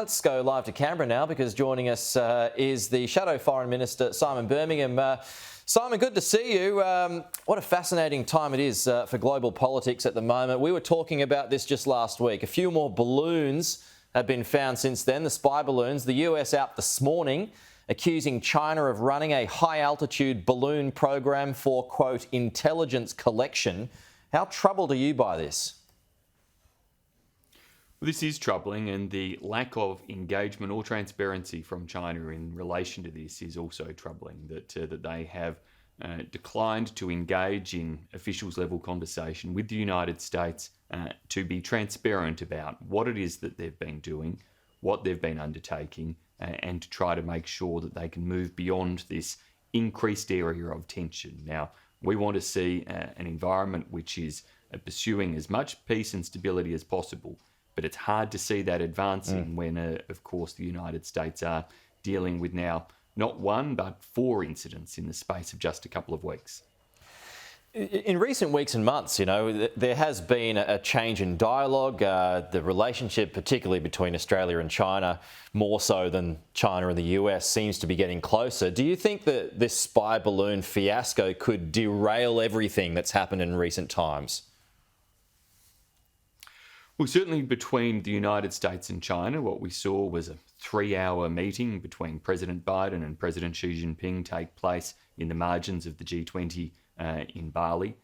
Let's go live to Canberra now because joining us is the Shadow Foreign Minister Simon Birmingham. Simon, good to see you. What a fascinating time it is for global politics at the moment. We were talking about this just last week. A few more balloons have been found since then, the spy balloons. The US out this morning accusing China of running a high-altitude balloon program for, quote, intelligence collection. How troubled are you by this? This is troubling, and the lack of engagement or transparency from China in relation to this is also troubling, that they have declined to engage in officials-level conversation with the United States to be transparent about what it is that they've been doing, what they've been undertaking, and to try to make sure that they can move beyond this increased area of tension. Now, we want to see an environment which is pursuing as much peace and stability as possible. But it's hard to see that advancing when, of course, the United States are dealing with now not one, but 4 incidents in the space of just a couple of weeks. In recent weeks and months, there has been a change in dialogue. The relationship, particularly between Australia and China, more so than China and the US, seems to be getting closer. Do you think that this spy balloon fiasco could derail everything that's happened in recent times? Well, certainly between the United States and China, what we saw was a 3-hour meeting between President Biden and President Xi Jinping take place in the margins of the G20 in Bali.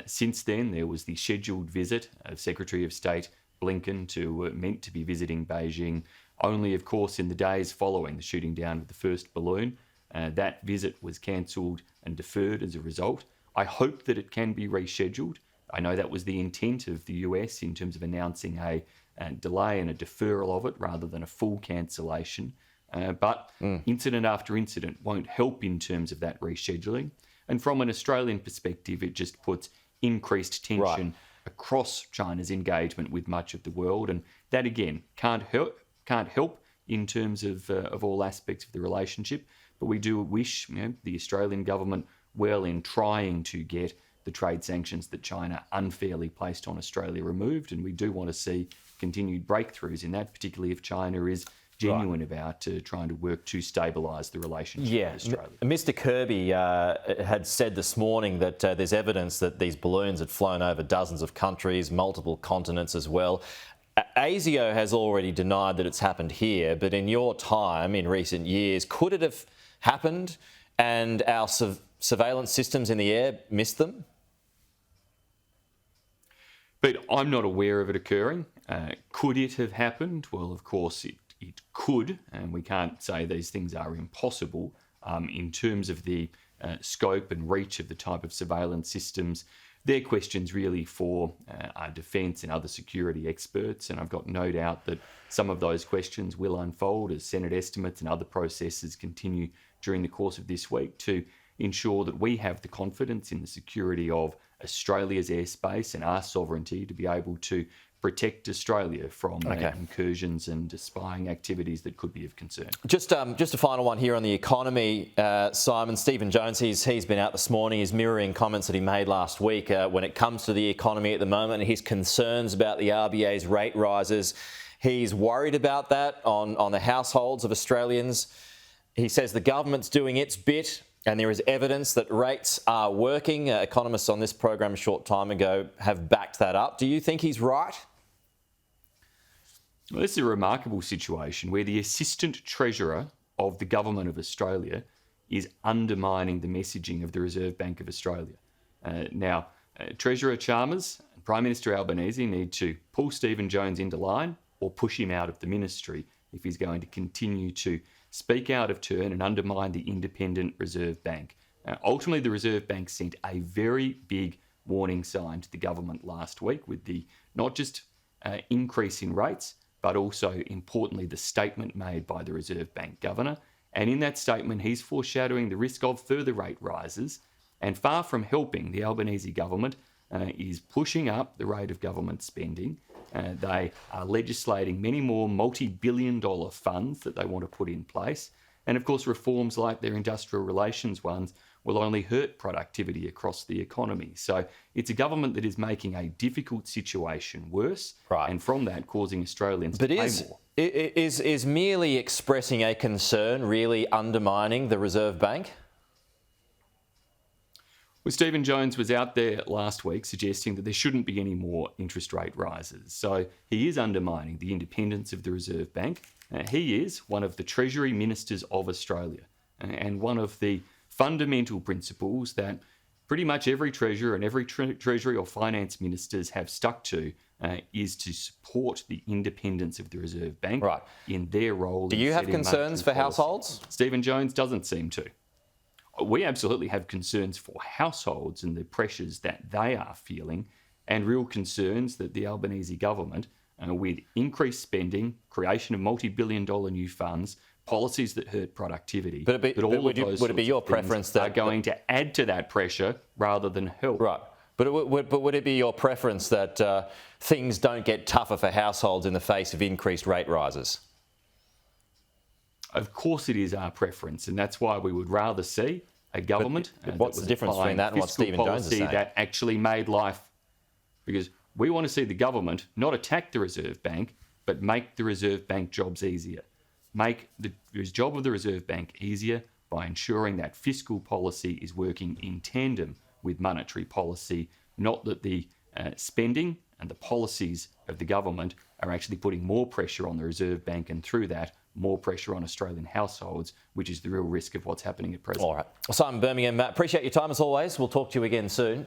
Since then, there was the scheduled visit of Secretary of State Blinken meant to be visiting Beijing, only, of course, in the days following the shooting down of the first balloon. That visit was cancelled and deferred as a result. I hope that it can be rescheduled. I know that was the intent of the US in terms of announcing a delay and a deferral of it rather than a full cancellation. But incident after incident won't help in terms of that rescheduling. And from an Australian perspective, it just puts increased tension across China's engagement with much of the world. And that, again, can't help in terms of all aspects of the relationship. But we do wish the Australian government well in trying to get the trade sanctions that China unfairly placed on Australia removed, and we do want to see continued breakthroughs in that, particularly if China is genuine about trying to work to stabilise the relationship with Australia. Mr Kirby had said this morning that there's evidence that these balloons had flown over dozens of countries, multiple continents as well. ASIO has already denied that it's happened here, but in your time, in recent years, could it have happened and our surveillance systems in the air missed them? But I'm not aware of it occurring. Could it have happened? Well, of course, it could, and we can't say these things are impossible. In terms of the scope and reach of the type of surveillance systems, they're questions really for our defence and other security experts, and I've got no doubt that some of those questions will unfold as Senate estimates and other processes continue during the course of this week to ensure that we have the confidence in the security of Australia's airspace and our sovereignty to be able to protect Australia from incursions and spying activities that could be of concern. Just a final one here on the economy, Simon. Stephen Jones, he's been out this morning. He's mirroring comments that he made last week when it comes to the economy at the moment and his concerns about the RBA's rate rises. He's worried about that on the households of Australians. He says the government's doing its bit and there is evidence that rates are working. Economists on this program a short time ago have backed that up. Do you think he's right? Well, this is a remarkable situation where the Assistant Treasurer of the Government of Australia is undermining the messaging of the Reserve Bank of Australia. Now, Treasurer Chalmers and Prime Minister Albanese need to pull Stephen Jones into line or push him out of the ministry if he's going to continue to speak out of turn and undermine the independent Reserve Bank. Ultimately, the Reserve Bank sent a very big warning sign to the government last week with the not just increase in rates, but also, importantly, the statement made by the Reserve Bank Governor. And in that statement, he's foreshadowing the risk of further rate rises. And far from helping, the Albanese government is pushing up the rate of government spending. They are legislating many more multi-billion-dollar funds that they want to put in place. And of course, reforms like their industrial relations ones, will only hurt productivity across the economy. So it's a government that is making a difficult situation worse, Right. and from that causing Australians to pay more. Is merely expressing a concern really undermining the Reserve Bank? Well, Stephen Jones was out there last week suggesting that there shouldn't be any more interest rate rises. So he is undermining the independence of the Reserve Bank. He is one of the Treasury Ministers of Australia, and one of the fundamental principles that pretty much every Treasurer and every Treasury or Finance Ministers have stuck to is to support the independence of the Reserve Bank in their role. Do you have concerns for households? Stephen Jones doesn't seem to. We absolutely have concerns for households and the pressures that they are feeling, and real concerns that the Albanese government, with increased spending, creation of multi-billion-dollar new funds, policies that hurt productivity, would it be your preference that are going to add to that pressure rather than help? Right. But would it be your preference that things don't get tougher for households in the face of increased rate rises? Of course it is our preference, and that's why we would rather see a government what's the difference between that and what Stephen Jones is saying? That actually made life, because we want to see the government not attack the Reserve Bank, but make the Reserve Bank jobs easier. Make the job of the Reserve Bank easier by ensuring that fiscal policy is working in tandem with monetary policy, not that the spending and the policies of the government are actually putting more pressure on the Reserve Bank, and through that, more pressure on Australian households, which is the real risk of what's happening at present. All right. Simon Birmingham, appreciate your time as always. We'll talk to you again soon.